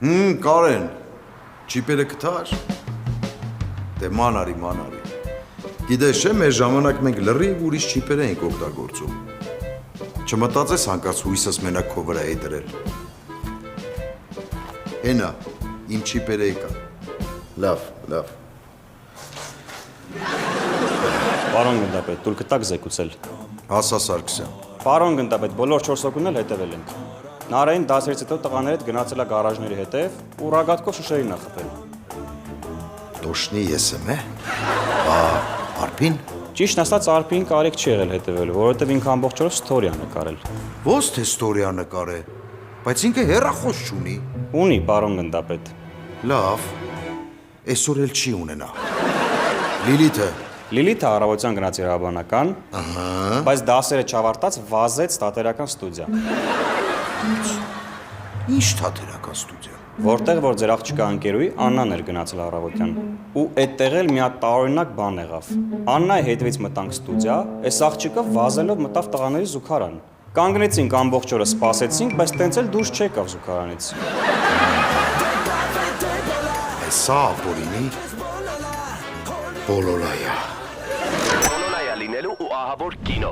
Կարեն, չիպերը կթար։ Դե ման արի։ Գիտես չէ, մեր ժամանակ մենք լրիվ ուրիշ չիպեր էինք օգտագործում։ Չմտածես հանկարծ հույսս մենակ քո վրա է դրել։ Հենա, իմ չիպերը եկա։ Լավ։ Պարոն գնդապետ, դուք կտակ զեկուցել։ Հասա Սարգսյան։ Պարոն գնդապետ, բոլոր 4 հոգուն էլ հետևել ենք։ Նարային դասերից հետո տղաների հետ գնացել է գարաժների հետև ու ռագատկով շշերին է խփել։ Տոշնի ես եմ, Արփին։ Ճիշտն ասած Արփին կարիք չի եղել հետևել, որովհետև ինքը ամբողջ օրը ստորիա նկարել։ Ո՞ս թե ստորիա նկար է, բայց ինքը հեռախոս չունի։ Ունի, պարոն գնդապետ։ Լավ, այսօր էլ չի ունենա։ Լիլիթը։ Լիլիթը առավոտյան գնաց իր հավանական, բայց դասերը չավարտած վազեց թատերական ստուդիա։ Ինչ թատերական ստուդիա։ Որտեղ որ ձեր աղջկա ընկերուի Աննան էր գնացել առավոտյան։ Ու այդտեղ էլ մի հատ տարօրինակ բան եղավ։ Աննայի հետևից մտանք ստուդիա, այս աղջիկը վազելով մտավ տղաների զուգարան։ Կանգնեցինք ամբողջ օրը սպասեցինք, բայց տենց էլ դուրս չեկավ զուգարանից։ Սա ապորինի բոլորայա։ Բոլորայա լինելու ու ահավոր կինո։